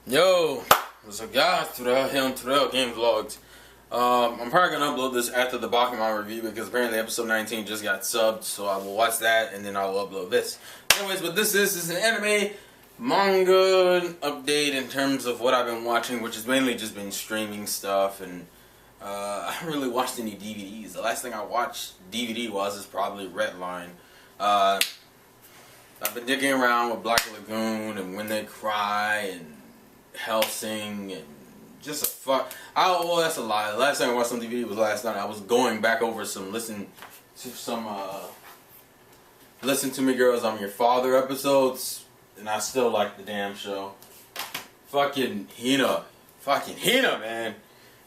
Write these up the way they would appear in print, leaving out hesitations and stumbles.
Yo, what's up guys? Terrell here on Terrell Game Vlogs. I'm probably gonna upload this after the Bakuman review because apparently episode 19 just got subbed, so I will watch that and then I'll upload this. Anyways, what this is an anime manga update in terms of what I've been watching, which has mainly just been streaming stuff, and I haven't really watched any DVDs. The last thing I watched DVD-wise is probably Redline. I've been digging around with Black Lagoon and When They Cry and Hellsing and just a fuck. Well, that's a lie. The last time I watched some DVD was last night. I was going back over listen to Me Girls, I'm Your Father episodes, and I still like the damn show. Fucking Hina, man,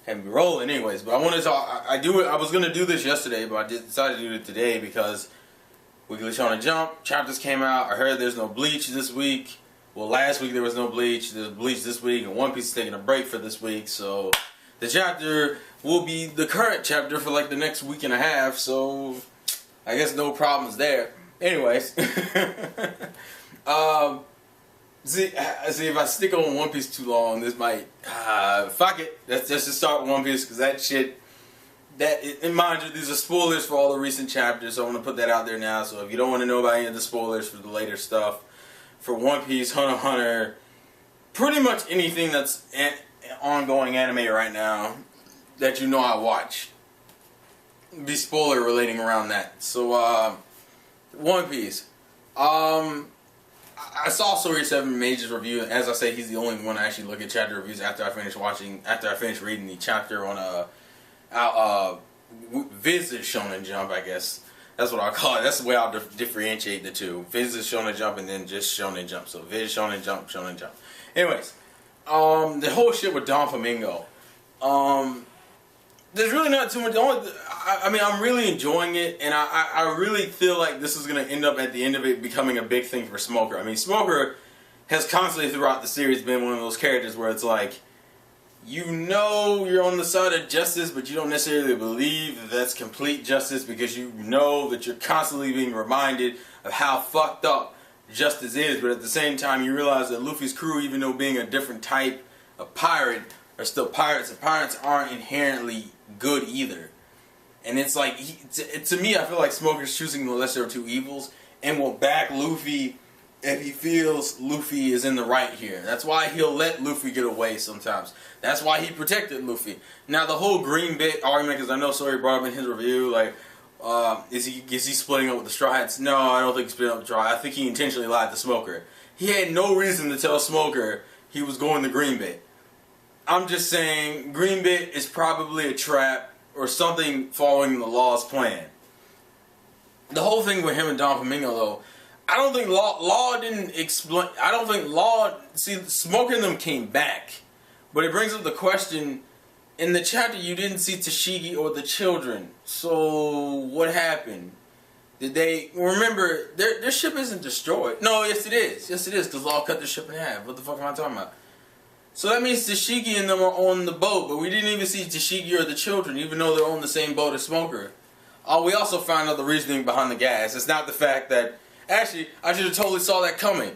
had me rolling. Anyways, but I wanted to. I was gonna do this yesterday, but I decided to do it today because Weekly Shonen Jump chapters came out. I heard there's no Bleach this week. Well, last week there was no Bleach. There's Bleach this week, and One Piece is taking a break for this week. So the chapter will be the current chapter for like the next week and a half. So I guess no problems there. Anyways, see if I stick on One Piece too long, this might fuck it. Let's just start with One Piece because that shit. And mind you, these are spoilers for all the recent chapters, so I want to put that out there now. So if you don't want to know about any of the spoilers for the later stuff, for One Piece, Hunter x Hunter, pretty much anything that's an ongoing anime right now that you know I watch, be spoiler relating around that. So, One Piece. I saw Story 7 Mage's review. As I say, he's the only one I actually look at chapter reviews after I finish reading the chapter on Visit Shonen Jump, I guess. That's what I'll call it. That's the way I'll differentiate the two. Viz is Shonen Jump and then just Shonen Jump. So Viz, Shonen Jump, Shonen Jump. Anyways, the whole shit with Don Flamingo. There's really not too much. I mean, I'm really enjoying it, and I really feel like this is going to end up at the end of it becoming a big thing for Smoker. I mean, Smoker has constantly throughout the series been one of those characters where it's like, you know you're on the side of justice, but you don't necessarily believe that that's complete justice because you know that you're constantly being reminded of how fucked up justice is. But at the same time, you realize that Luffy's crew, even though being a different type of pirate, are still pirates, and pirates aren't inherently good either. And it's like, to me, I feel like Smoker's choosing the lesser of two evils and will back Luffy if he feels Luffy is in the right here. That's why he'll let Luffy get away sometimes. That's why he protected Luffy. Now the whole green bit argument, because I know Sori brought up in his review, like, is he splitting up with the Straw Hats? No, I don't think he's splitting up with the Straw Hats. I think he intentionally lied to Smoker. He had no reason to tell Smoker he was going the green bit. I'm just saying, green bit is probably a trap or something following the Law's plan. The whole thing with him and Don Flamingo, though, I don't think Law didn't explain. I don't think Law. See, Smoker and them came back, but it brings up the question: in the chapter, you didn't see Tashigi or the children. So what happened? Did they remember? Their ship isn't destroyed. No, yes it is. Yes it is, because Law cut the ship in half. What the fuck am I talking about? So that means Tashigi and them are on the boat, but we didn't even see Tashigi or the children, even though they're on the same boat as Smoker. We also found out the reasoning behind the gas. It's not the fact that. Actually, I should have totally saw that coming.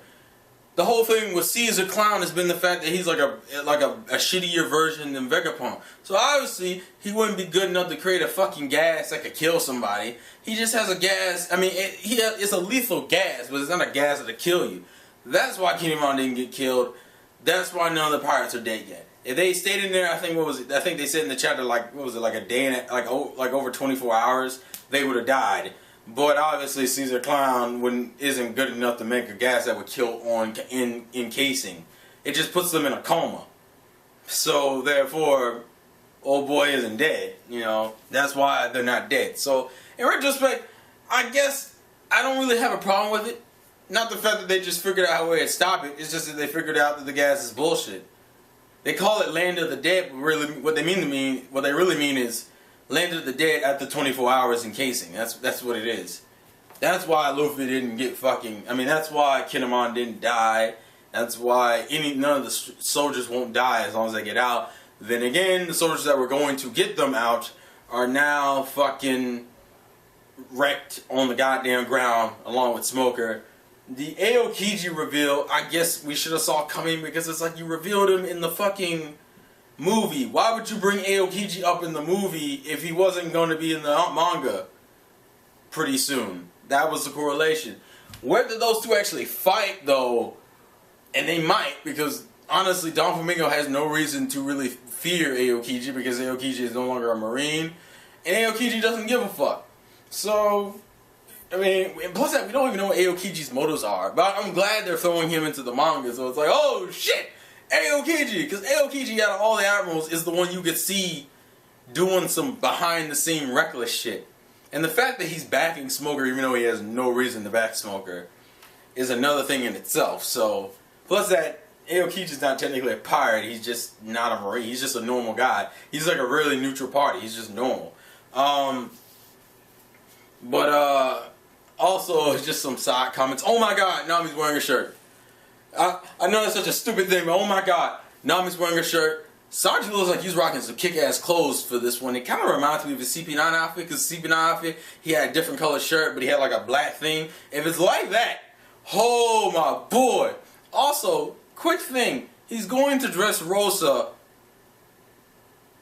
The whole thing with Caesar Clown has been the fact that he's like a shittier version than Vegapunk. So obviously, he wouldn't be good enough to create a fucking gas that could kill somebody. He just has a gas. I mean, it's a lethal gas, but it's not a gas that'll kill you. That's why Kinemon didn't get killed. That's why none of the pirates are dead yet. If they stayed in there, I think I think they said in the chapter, like, what was it, like a day and like over 24 hours, they would have died. But obviously, Caesar Clown isn't good enough to make a gas that would kill in casing. It just puts them in a coma. So therefore, old boy isn't dead. You know, that's why they're not dead. So in retrospect, I guess I don't really have a problem with it. Not the fact that they just figured out a way to stop it. It's just that they figured out that the gas is bullshit. They call it Land of the Dead, but really, what they really mean is Land of the Dead after 24 hours in casing. That's what it is. That's why Luffy didn't get fucking. I mean, that's why Kinemon didn't die. That's why none of the soldiers won't die as long as they get out. Then again, the soldiers that were going to get them out are now fucking wrecked on the goddamn ground along with Smoker. the Aokiji reveal, I guess we should have saw coming because it's like you revealed him in the fucking movie. Why would you bring Aokiji up in the movie if he wasn't going to be in the manga pretty soon? That was the correlation. Whether those two actually fight, though, and they might, because honestly, Don Flamingo has no reason to really fear Aokiji because Aokiji is no longer a Marine, and Aokiji doesn't give a fuck. So, I mean, and plus that we don't even know what Aokiji's motives are. But I'm glad they're throwing him into the manga, so it's like, oh shit, Aokiji, because Aokiji out of all the admirals is the one you could see doing some behind-the-scene reckless shit. And the fact that he's backing Smoker, even though he has no reason to back Smoker, is another thing in itself. So, plus that Aokiji's not technically a pirate, he's just not a Marine, he's just a normal guy. He's like a really neutral party, he's just normal. Also, just some side comments. Oh my god, Nami's wearing a shirt. I know that's such a stupid thing, but oh my god, Nami's wearing a shirt. Sanji looks like he's rocking some kick-ass clothes for this one. It kind of reminds me of his CP9 outfit, because CP9 outfit, he had a different color shirt, but he had like a black thing. If it's like that, oh my boy. Also, quick thing, he's going to dress Rosa.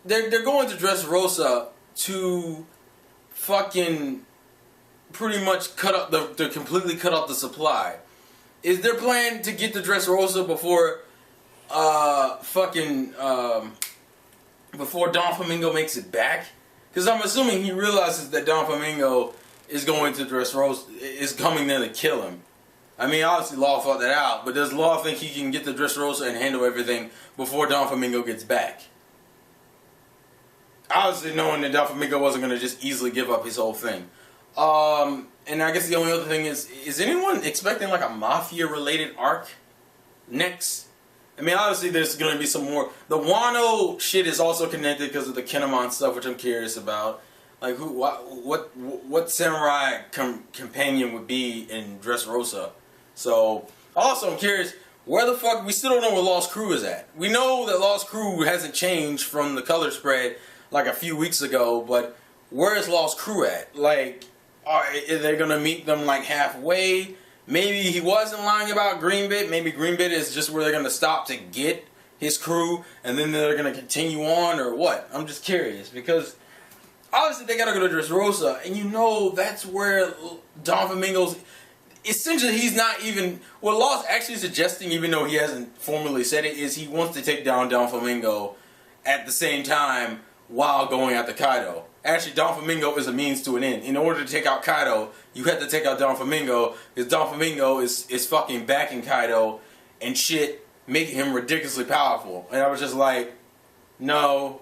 They're going to dress Rosa to fucking pretty much cut up to completely cut off the supply. Is their plan to get the Dressrosa before before Don Flamingo makes it back? Because I'm assuming he realizes that Don Flamingo is going to Dressrosa, is coming there to kill him. I mean, obviously Law thought that out, but does Law think he can get the Dressrosa and handle everything before Don Flamingo gets back? Obviously knowing that Don Flamingo wasn't going to just easily give up his whole thing. And I guess the only other thing is anyone expecting like a mafia-related arc next? I mean, obviously there's going to be some more. The Wano shit is also connected because of the Kinemon stuff, which I'm curious about. Like, what samurai companion would be in Dressrosa? So, also I'm curious, where the fuck, we still don't know where Lost Crew is at. We know that Lost Crew hasn't changed from the color spread like a few weeks ago, but where is Lost Crew at? Like, are they going to meet them like halfway? Maybe he wasn't lying about Greenbit. Maybe Greenbit is just where they're going to stop to get his crew, and then they're going to continue on, or what? I'm just curious, because obviously they got to go to Dressrosa, and you know that's where Don Flamingo's, essentially he's not even, what Law's actually suggesting, even though he hasn't formally said it, is he wants to take down Don Flamingo at the same time while going after Kaido. Actually, Don Flamingo is a means to an end. In order to take out Kaido, you have to take out Don Flamingo, because Don Flamingo is fucking backing Kaido and shit, making him ridiculously powerful. And I was just like, no.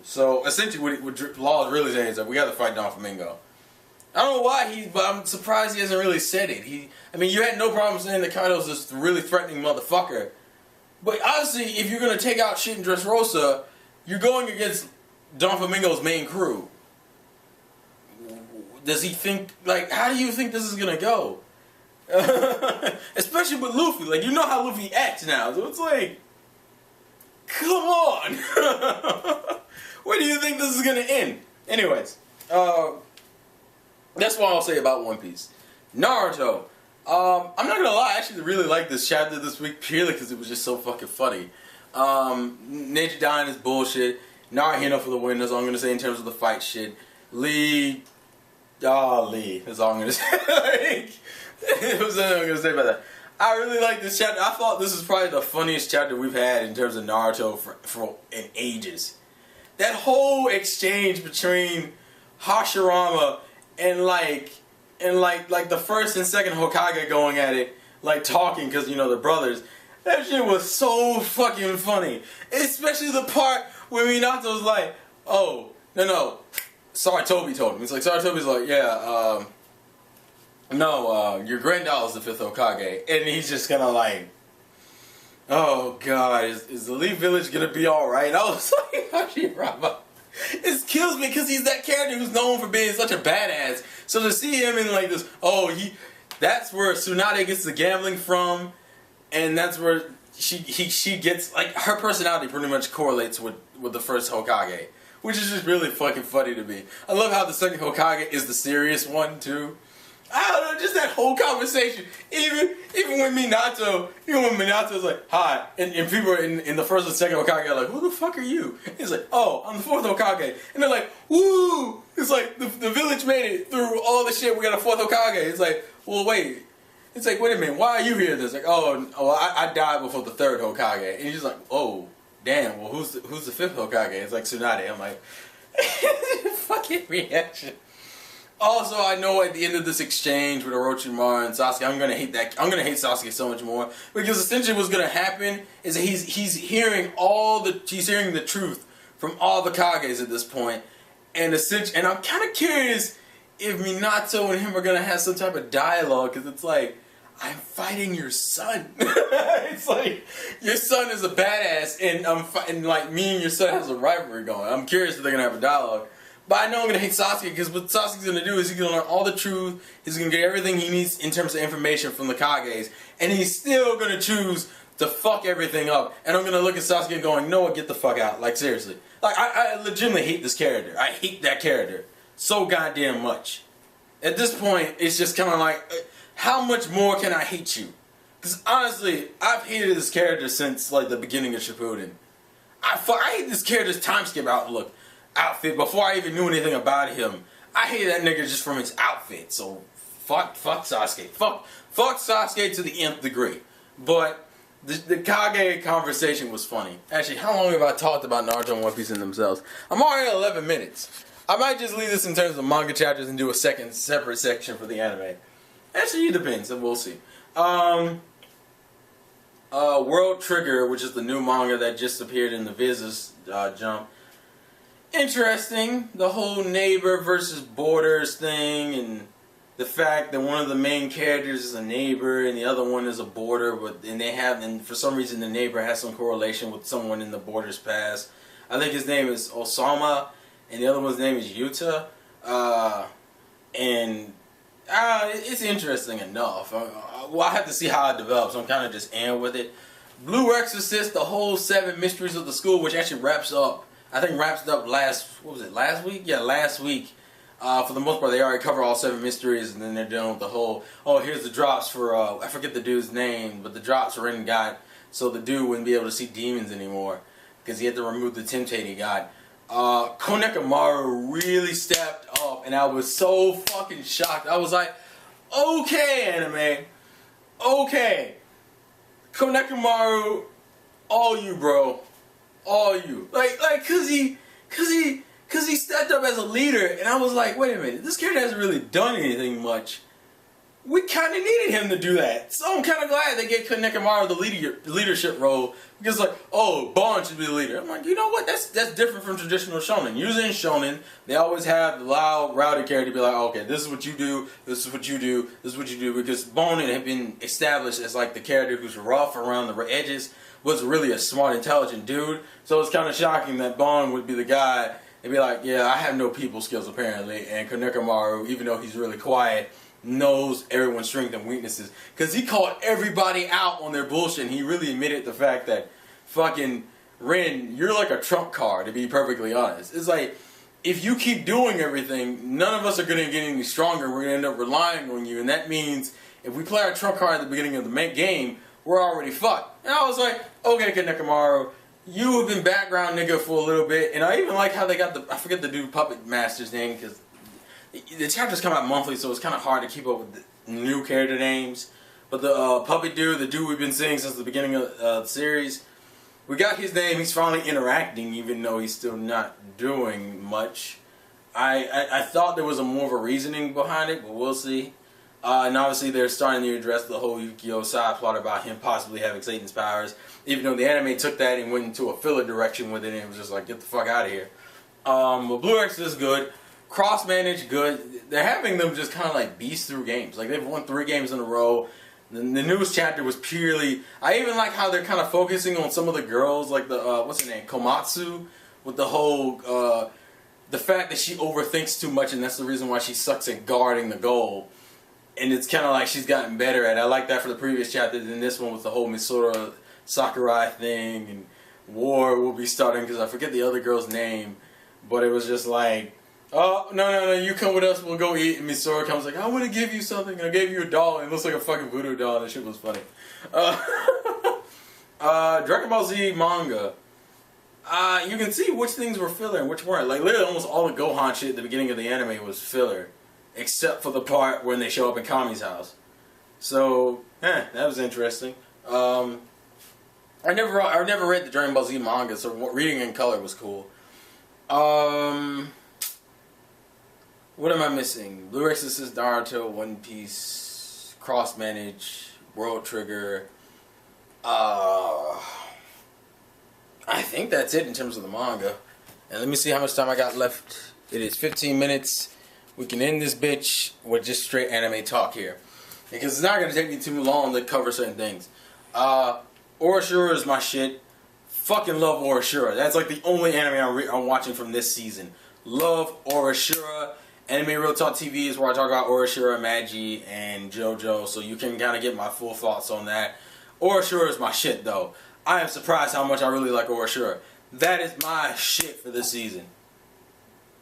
So essentially what Law is really saying is that we got to fight Don Flamingo. I don't know why but I'm surprised he hasn't really said it. I mean, you had no problem saying that Kaido's this really threatening motherfucker. But honestly, if you're going to take out shit in Dressrosa, you're going against Don Flamingo's main crew. Does he think, like, how do you think this is gonna go? Especially with Luffy. Like, you know how Luffy acts now, so it's like, come on! Where do you think this is gonna end? Anyways, that's what I'll say about One Piece. Naruto. I'm not gonna lie, I actually really liked this chapter this week purely because it was just so fucking funny. Neji dying is bullshit. Naruto for the win, that's all I'm going to say in terms of the fight shit. Lee, that's all I'm going to say. That's all I'm going to say about that. I really like this chapter. I thought this is probably the funniest chapter we've had in terms of Naruto in ages. That whole exchange between Hashirama and the first and second Hokage going at it, like talking because, you know, they're brothers. That shit was so fucking funny. Especially the part where Minato's like, oh, no. Saratobi told him. He's like, Saratobi's like, yeah, your granddaughter's the 5th Hokage. And he's just gonna like, oh god, is the Leaf Village gonna be alright? I was like, Hashirama. It kills me because he's that character who's known for being such a badass. So to see him in like this, that's where Tsunade gets the gambling from. And that's where she gets, like, her personality pretty much correlates with the first Hokage. Which is just really fucking funny to me. I love how the second Hokage is the serious one, too. I don't know, just that whole conversation. Even when Minato's like, hi, and people in the first and second Hokage are like, who the fuck are you? He's like, oh, I'm the fourth Hokage. And they're like, woo! It's like, the village made it through all the shit, we got a fourth Hokage. It's like, well, wait. It's like, wait a minute, why are you here? It's like, I died before the third Hokage. And he's just like, oh, damn, well, who's the fifth Hokage? It's like Tsunade. I'm like, fucking reaction. Also, I know at the end of this exchange with Orochimaru and Sasuke, I'm gonna hate Sasuke so much more, because essentially what's gonna happen is that he's hearing the truth from all the Kages at this point, and I'm kind of curious if Minato and him are gonna have some type of dialogue, because it's like, I'm fighting your son. It's like, your son is a badass, and like me and your son has a rivalry going. I'm curious if they're gonna have a dialogue. But I know I'm going to hate Sasuke, because what Sasuke's going to do is he's going to learn all the truth, he's going to get everything he needs in terms of information from the Kages, and he's still going to choose to fuck everything up. And I'm going to look at Sasuke and going, no, get the fuck out. Like, seriously. Like, I legitimately hate this character. I hate that character so goddamn much. At this point, it's just kind of like, how much more can I hate you? Because honestly, I've hated this character since, like, the beginning of Shippuden. I hate this character's time skip outfit before I even knew anything about him. I hated that nigga just from his outfit. So fuck Sasuke. Fuck Sasuke to the nth degree. But the Kage conversation was funny. Actually, how long have I talked about Naruto and One Piece in themselves? I'm already at 11 minutes. I might just leave this in terms of manga chapters and do a separate section for the anime. Actually, it depends, and we'll see. World Trigger, which is the new manga that just appeared in the Viz's Jump. Interesting, the whole neighbor versus borders thing, and the fact that one of the main characters is a neighbor and the other one is a border, and for some reason the neighbor has some correlation with someone in the border's past. I think his name is Osama, and the other one's name is Yuta, it's interesting enough. I have to see how it develops. I'm kind of just in with it. Blue Exorcist, the whole 7 mysteries of the school, which actually wraps up last week? Yeah, last week. For the most part, they already cover all 7 mysteries, and then they're done with the whole, here's the drops for, I forget the dude's name, but the drops Ren got, so the dude wouldn't be able to see demons anymore, because he had to remove the temptate he got. Konekamaru really stepped up, and I was so fucking shocked. I was like, okay, anime. Okay. Konekamaru, all you, bro. All you. Like, cause he stepped up as a leader, and I was like, wait a minute, this character hasn't really done anything much. We kind of needed him to do that. So I'm kind of glad they gave Konekamaru the leadership role, because like, Bon should be the leader. I'm like, you know what, that's different from traditional shonen. Usually in shonen, they always have the loud, rowdy character be like, okay, this is what you do, this is what you do, this is what you do, because Bon had been established as like the character who's rough around the edges, was really a smart, intelligent dude. So it's kind of shocking that Bon would be the guy and be like, yeah, I have no people skills apparently, and Konekamaru, even though he's really quiet, knows everyone's strengths and weaknesses, because he called everybody out on their bullshit, and he really admitted the fact that fucking Ren, you're like a trump card, to be perfectly honest. It's like, if you keep doing everything, none of us are going to get any stronger. We're going to end up relying on you, and that means if we play our trump card at the beginning of the main game, we're already fucked. And I was like, okay, Konekamaru, you have been background nigga for a little bit, and I even like how they got I forget the dude Puppet Master's name, because the chapters come out monthly, so it's kind of hard to keep up with the new character names. But the puppet dude, the dude we've been seeing since the beginning of the series, we got his name. He's finally interacting, even though he's still not doing much. I thought there was more of a reasoning behind it, but we'll see. And obviously they're starting to address the whole Yukio side plot about him possibly having Satan's powers, even though the anime took that and went into a filler direction with it, and it was just like, get the fuck out of here. But Blue X is good. Cross manage good. They're having them just kind of like beast through games. Like, they've won 3 games in a row. The newest chapter was purely, I even like how they're kind of focusing on some of the girls, like the what's her name, Komatsu, with the whole the fact that she overthinks too much, and that's the reason why she sucks at guarding the goal. And it's kind of like she's gotten better at it. I like that for the previous chapter. Then this one with the whole Misora Sakurai thing, and war will be starting, because I forget the other girl's name, but it was just like, No, you come with us, we'll go eat. And Misora comes like, I want to give you something. And I gave you a doll. And it looks like a fucking voodoo doll. That shit was funny. Dragon Ball Z manga. You can see which things were filler and which weren't. Like, literally almost all the Gohan shit at the beginning of the anime was filler. Except for the part when they show up in Kami's house. So, that was interesting. I never read the Dragon Ball Z manga, so reading in color was cool. What am I missing? Blue Exorcist, Naruto, One Piece, Cross Manage, World Trigger. I think that's it in terms of the manga. And let me see how much time I got left. It is 15 minutes. We can end this bitch with just straight anime talk here. Because it's not going to take me too long to cover certain things. Orashura is my shit. Fucking love Orashura. That's like the only anime I'm watching from this season. Love Orashura. Anime Real Talk TV is where I talk about Orashura, Magi, and JoJo, so you can kind of get my full thoughts on that. Orashura is my shit, though. I am surprised how much I really like Orashura. That is my shit for this season.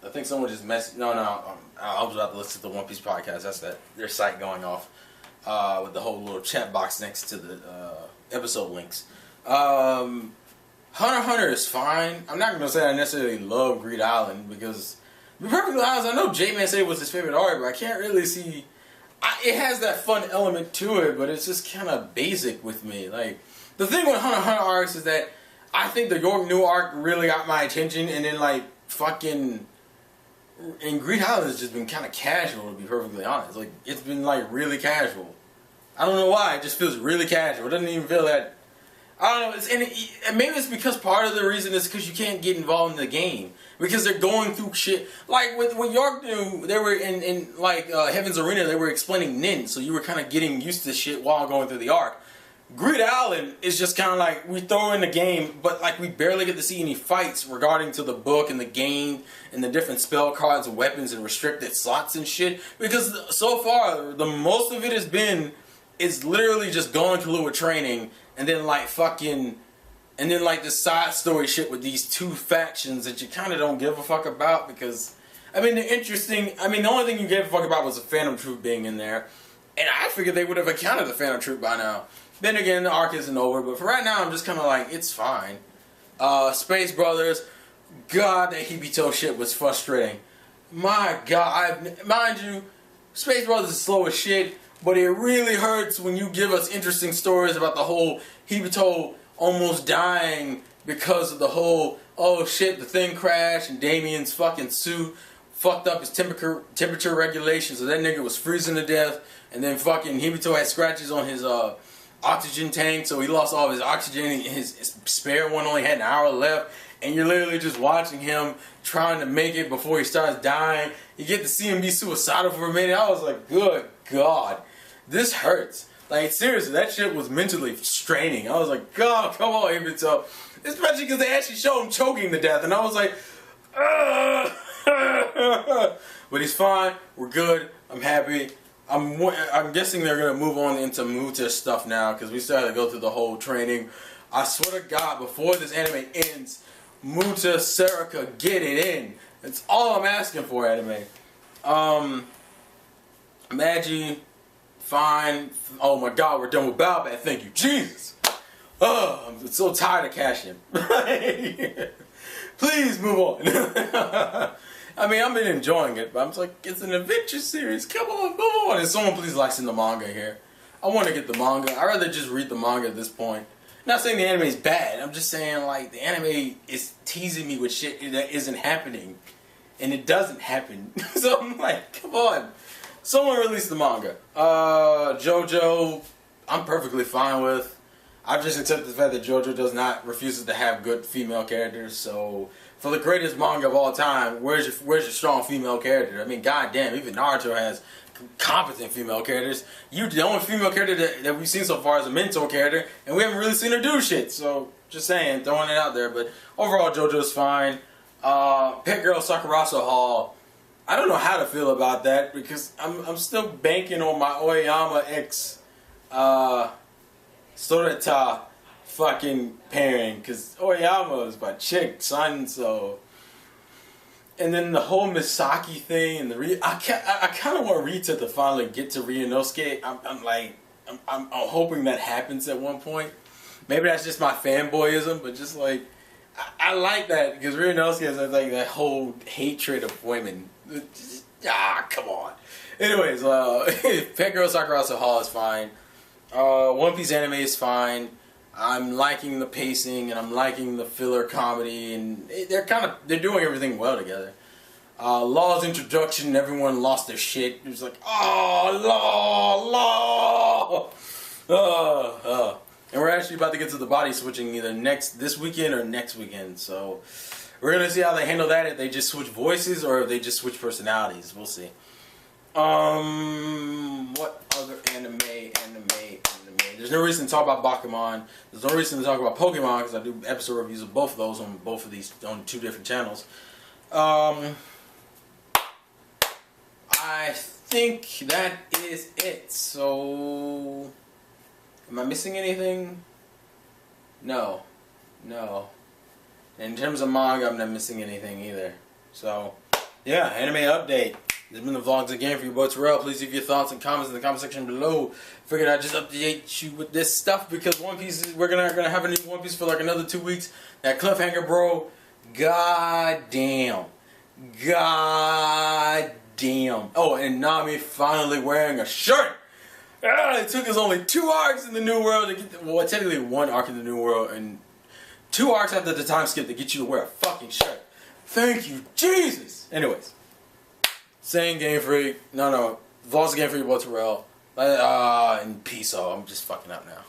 I think someone just messaged. No, I was about to listen to the One Piece podcast. That's their site going off with the whole little chat box next to the episode links. Hunter x Hunter is fine. I'm not going to say I necessarily love Greed Island because, to be perfectly honest, I know J-Man said it was his favorite arc, but I can't really see. It has that fun element to it, but it's just kind of basic with me. Like, the thing with Hunter x Hunter arcs is that I think the York New arc really got my attention, and then like fucking. And Greed Island has just been kind of casual, to be perfectly honest. Like, it's been like really casual. I don't know why. It just feels really casual. It doesn't even feel that. I don't know. And maybe it's because part of the reason is because you can't get involved in the game because they're going through shit. Like when York knew they were in like Heaven's Arena, they were explaining Nin, so you were kind of getting used to shit while going through the arc. Greed Island is just kind of like we throw in the game, but like we barely get to see any fights regarding to the book and the game and the different spell cards and weapons and restricted slots and shit. Because so far, the most of it has been, it's literally just going through with training and then like fucking, and then like the side story shit with these two factions that you kind of don't give a fuck about because, I mean, the only thing you gave a fuck about was the Phantom Troop being in there. And I figured they would have accounted the Phantom Troop by now. Then again, the arc isn't over, but for right now, I'm just kind of like, it's fine. Space Brothers, God, that Hibito shit was frustrating. My God, mind you, Space Brothers is slow as shit, but it really hurts when you give us interesting stories about the whole Hibito almost dying because of the whole, oh shit, the thing crashed and Damien's fucking suit fucked up his temperature regulation, so that nigga was freezing to death, and then fucking Hibito had scratches on his oxygen tank, so he lost all of his oxygen, and his spare one only had an hour left, and you're literally just watching him trying to make it before he starts dying. You get to see him be suicidal for a minute. I was like, good God, this hurts. Like, seriously, that shit was mentally straining. I was like, God, come on, Hibito. Especially because they actually showed him choking to death, and I was like, but he's fine, we're good, I'm happy. I'm guessing they're going to move on into Muta stuff now because we started to go through the whole training. I swear to God, before this anime ends, Muta, Serica, get it in. That's all I'm asking for, anime. Magi, fine. Oh my God, we're done with Balbat. Thank you, Jesus. I'm so tired of cashing. Please move on. I mean, I've been enjoying it, but I'm just like, it's an adventure series. Come on, move on. And someone please license the manga here. I want to get the manga. I'd rather just read the manga at this point. Not saying the anime is bad. I'm just saying, like, the anime is teasing me with shit that isn't happening. And it doesn't happen. So I'm like, come on. Someone release the manga. JoJo, I'm perfectly fine with. I've just accepted the fact that JoJo refuses to have good female characters, so for the greatest manga of all time, where's your strong female character? I mean, goddamn, even Naruto has competent female characters. The only female character that we've seen so far is a mentor character, and we haven't really seen her do shit. So, just saying, throwing it out there. But overall, JoJo's fine. Pet Girl Sakurazo Hall, I don't know how to feel about that because I'm still banking on my Oyama X Soreta fucking pairing because Oyama is my chick, son, so And then the whole Misaki thing and I kind of want Rita to finally get to Ryunosuke. I'm hoping that happens at one point. Maybe that's just my fanboyism, but just like I like that because Ryunosuke has like that whole hatred of women. Come on. Anyways, Pet Girl Sakurazo Hall is fine. One Piece anime is fine. I'm liking the pacing and I'm liking the filler comedy, and they're doing everything well together. Law's introduction, everyone lost their shit. It was like, Law. And we're actually about to get to the body switching either this weekend or next weekend. So we're gonna see how they handle that. If they just switch voices or if they just switch personalities, we'll see. What other anime? There's no reason to talk about Bakuman. There's no reason to talk about Pokemon because I do episode reviews of both of those on both of these on 2 different channels. I think that is it. So, am I missing anything? No. In terms of manga, I'm not missing anything either. So, yeah, anime update. This has been the vlogs again for your boy Terrell. Please leave your thoughts and comments in the comment section below. Figured I'd just update you with this stuff because One Piece we're gonna have a new One Piece for like another 2 weeks. That cliffhanger, bro. God damn. Oh, and Nami finally wearing a shirt. It took us only 2 arcs in the New World to get well, technically 1 arc in the New World and 2 arcs after the time skip to get you to wear a fucking shirt. Thank you, Jesus. Anyways. Saying Game Freak. No. Vlogs again for your boy Terrell. And peace out. I'm just fucking up now.